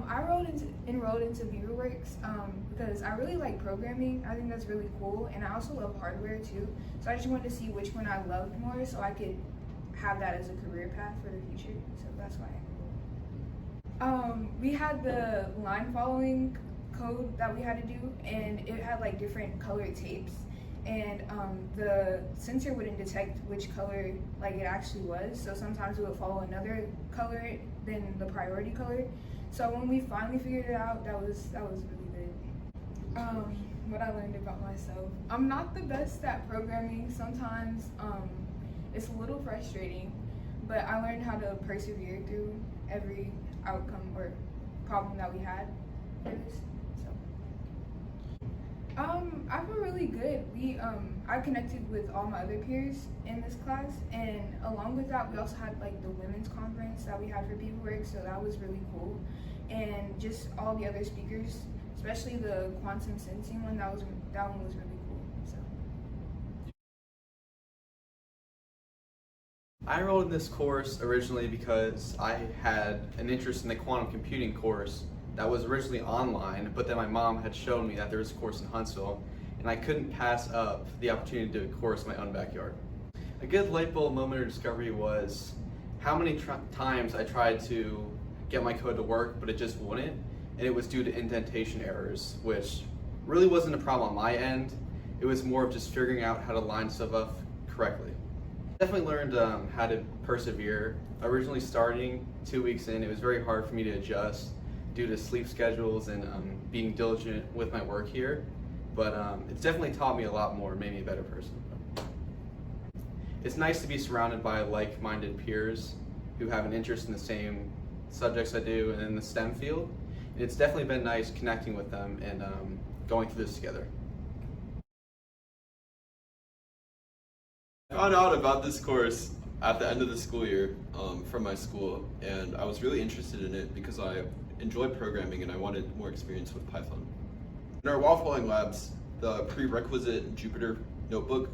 I enrolled into BWSI because I really like programming. I think that's really cool, and I also love hardware too. So I just wanted to see which one I loved more, so I could have that as a career path for the future. So that's why I enrolled. We had the line following code that we had to do, and it had like different colored tapes, and the sensor wouldn't detect which color like it actually was. So sometimes it would follow another color than the priority color. So when we finally figured it out, that was really good. What I learned about myself. I'm not the best at programming. Sometimes it's a little frustrating, but I learned how to persevere through every outcome or problem that we had for this. So I feel really good. I connected with all my other peers in this class, and along with that, we also had like the women's conference that we had for BWSI, so that was really cool. And just all the other speakers, especially the quantum sensing one, that one was really cool. So I enrolled in this course originally because I had an interest in the quantum computing course that was originally online, but then my mom had shown me that there was a course in Huntsville, and I couldn't pass up the opportunity to do a course in my own backyard. A good light bulb moment of discovery was how many times I tried to get my code to work, but it just wouldn't, and it was due to indentation errors, which really wasn't a problem on my end. It was more of just figuring out how to line stuff up correctly. Definitely learned how to persevere. Originally starting 2 weeks in, it was very hard for me to adjust due to sleep schedules and being diligent with my work here, but it's definitely taught me a lot more, made me a better person. It's nice to be surrounded by like-minded peers who have an interest in the same subjects I do and in the STEM field. And it's definitely been nice connecting with them and going through this together. I found out about this course at the end of the school year from my school, and I was really interested in it because I enjoy programming and I wanted more experience with Python. In our wall-following labs, the prerequisite Jupyter notebook,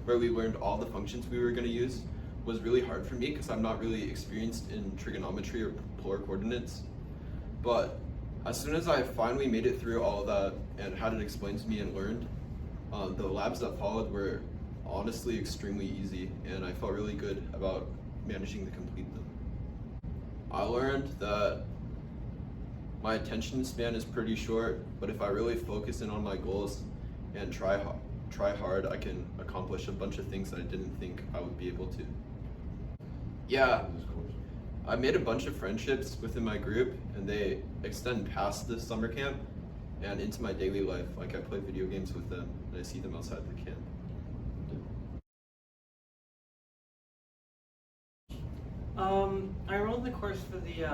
where we learned all the functions we were going to use, was really hard for me because I'm not really experienced in trigonometry or polar coordinates. But as soon as I finally made it through all of that and had it explained to me and learned, the labs that followed were honestly extremely easy, and I felt really good about managing to complete them. I learned that my attention span is pretty short, but if I really focus in on my goals and try hard, I can accomplish a bunch of things that I didn't think I would be able to. Yeah, I made a bunch of friendships within my group, and they extend past this summer camp and into my daily life. Like I play video games with them, and I see them outside the camp. I enrolled in the course for the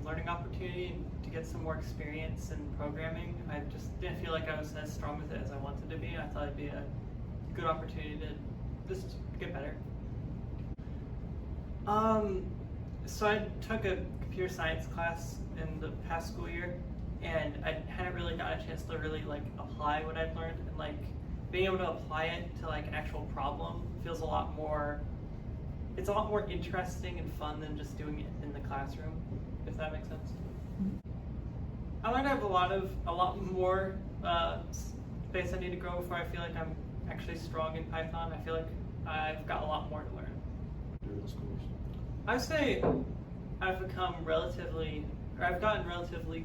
learning opportunity to get some more experience in programming. I just didn't feel like I was as strong with it as I wanted to be. I thought it'd be a good opportunity to just get better. So I took a computer science class in the past school year, and I hadn't really got a chance to really apply what I'd learned, and being able to apply it to an actual problem feels a lot more. It's a lot more interesting and fun than just doing it in the classroom, if that makes sense. I learned I have a lot more space I need to grow before I feel like I'm actually strong in Python. I feel like I've got a lot more to learn. I would say I've gotten relatively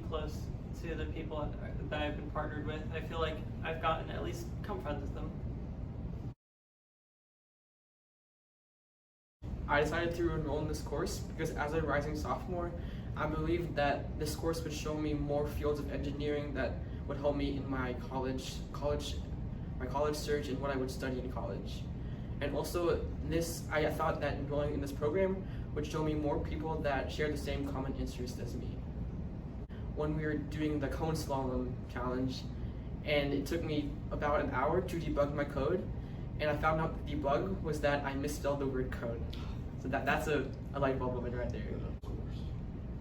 close to the people that I've been partnered with. I feel like I've gotten at least become friends with them. I decided to enroll in this course because as a rising sophomore, I believed that this course would show me more fields of engineering that would help me in my college search and what I would study in college. And also I thought that enrolling in this program would show me more people that share the same common interest as me. When we were doing the cone slalom challenge, and it took me about an hour to debug my code, and I found out the bug was that I misspelled the word code. So that's a light bulb moment right there.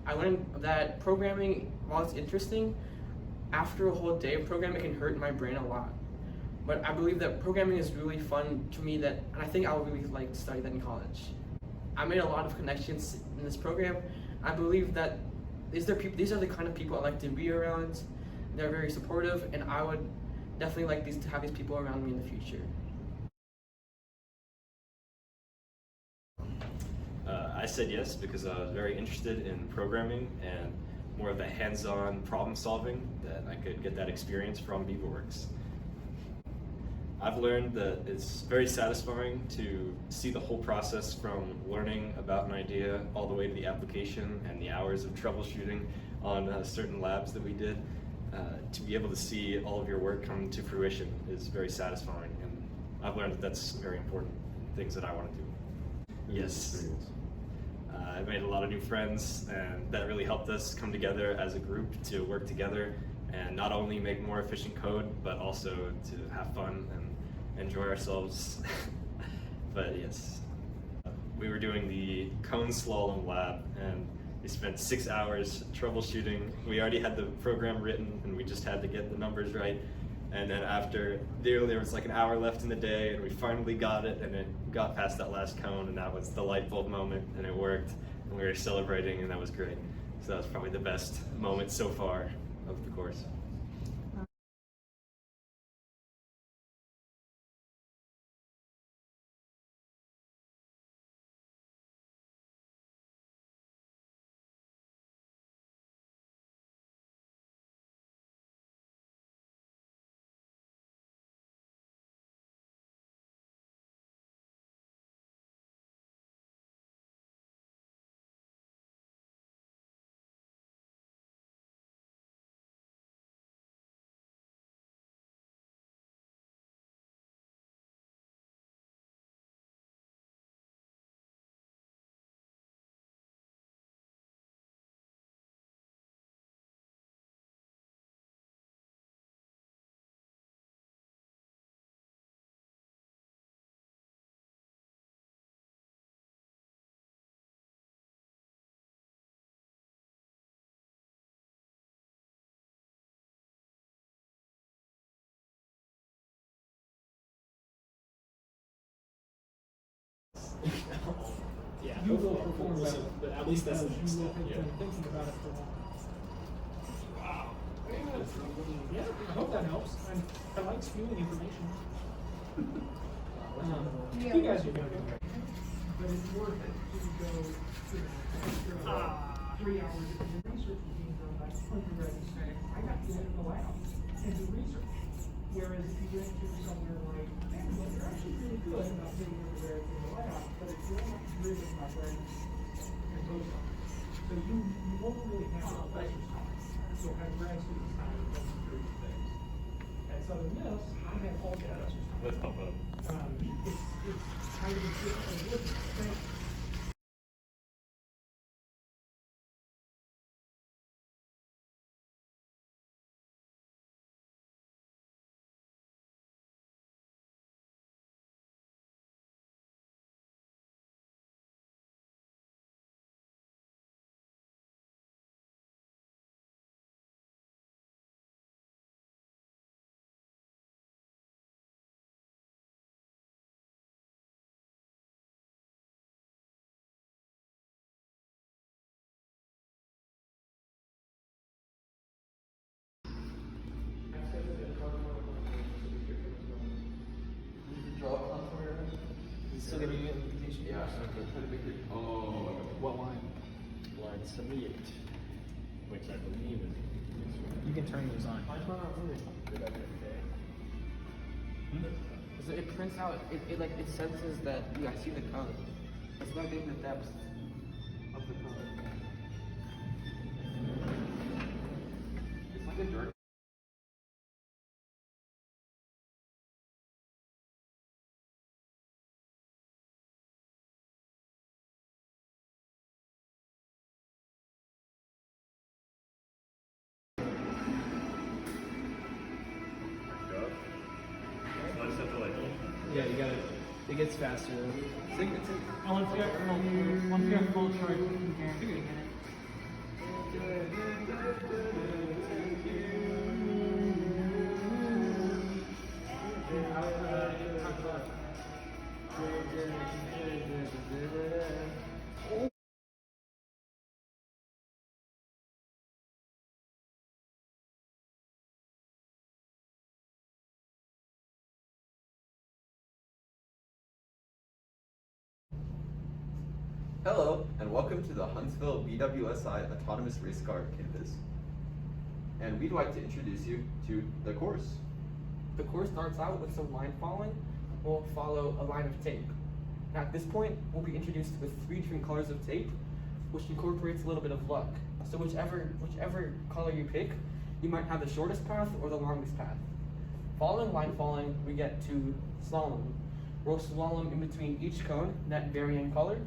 I learned that programming, while it's interesting, after a whole day of programming, it can hurt my brain a lot. But I believe that programming is really fun to me, and I think I would really like to study that in college. I made a lot of connections in this program. I believe that these are the kind of people I like to be around. They're very supportive, and I would definitely like to have these people around me in the future. I said yes because I was very interested in programming and more of that hands-on problem solving, that I could get that experience from BWSI. I've learned that it's very satisfying to see the whole process from learning about an idea all the way to the application and the hours of troubleshooting on certain labs that we did. To be able to see all of your work come to fruition is very satisfying, and I've learned that that's very important things that I want to do. Yes. I made a lot of new friends, and that really helped us come together as a group to work together and not only make more efficient code, but also to have fun and enjoy ourselves. But yes, we were doing the cone slalom lab, and we spent 6 hours troubleshooting. We already had the program written, and we just had to get the numbers right. And then after, there was like an hour left in the day, and we finally got it, and it got past that last cone, and that was the light bulb moment, and it worked, and we were celebrating, and that was great. So that was probably the best moment so far of the course. Yeah, you will perform better, but at least that's the next step. Yeah. Thinking about it for a while. Wow. Yeah, I hope that helps. I like spewing information. You guys are doing great. But it's worth it to go to the extra 3 hours of the research is being done by undergraduate students. I got to go into the lab and do research. Whereas if you went to somewhere like Vanderbilt, you're actually really good about getting over there in the lab, but it's really not driven by graduate and postdocs. So you won't really have professors time. You'll have grad students time to go through these things. At Southern Miss, I have all professors time. Let's pump up. It's kind of a different thing. Still giving you an invitation? Yeah. Oh. What line? Line 78, which I believe is. You can turn those on. So it prints out, it senses that you guys see the code. It's about getting the depth of the code. It's like a dirt. Yeah, you gotta. It gets faster. Once you have full charge, you can guarantee it. Hello, and welcome to the Huntsville BWSI Autonomous Racecar campus. And we'd like to introduce you to the course. The course starts out with some line following. We'll follow a line of tape. Now at this point, we'll be introduced with 3 different colors of tape, which incorporates a little bit of luck. So whichever color you pick, you might have the shortest path or the longest path. Following line following, we get to slalom. We'll slalom in between each cone, that varying color.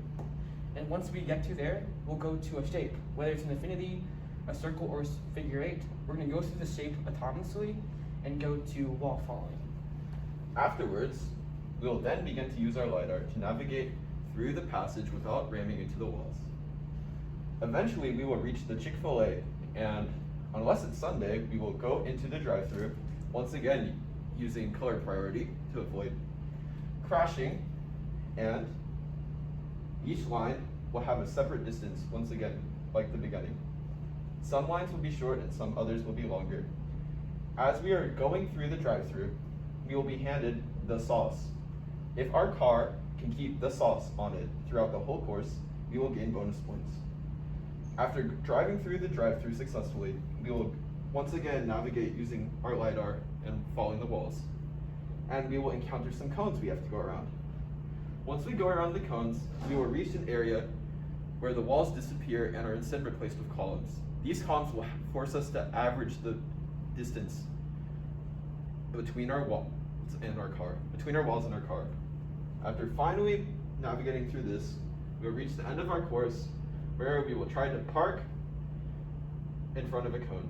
And once we get to there, we'll go to a shape, whether it's an infinity, a circle, or figure 8. We're gonna go through the shape autonomously and go to wall following. Afterwards, we will then begin to use our LiDAR to navigate through the passage without ramming into the walls. Eventually, we will reach the Chick-fil-A, and unless it's Sunday, we will go into the drive-thru, once again using color priority to avoid crashing, and each line will have a separate distance, once again, like the beginning. Some lines will be short and some others will be longer. As we are going through the drive-thru, we will be handed the sauce. If our car can keep the sauce on it throughout the whole course, we will gain bonus points. After driving through the drive-thru successfully, we will once again navigate using our LiDAR and following the walls. And we will encounter some cones we have to go around. Once we go around the cones, we will reach an area where the walls disappear and are instead replaced with columns. These columns will force us to average the distance between our walls and our car. After finally navigating through this, we will reach the end of our course, where we will try to park in front of a cone.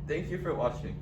Thank you for watching.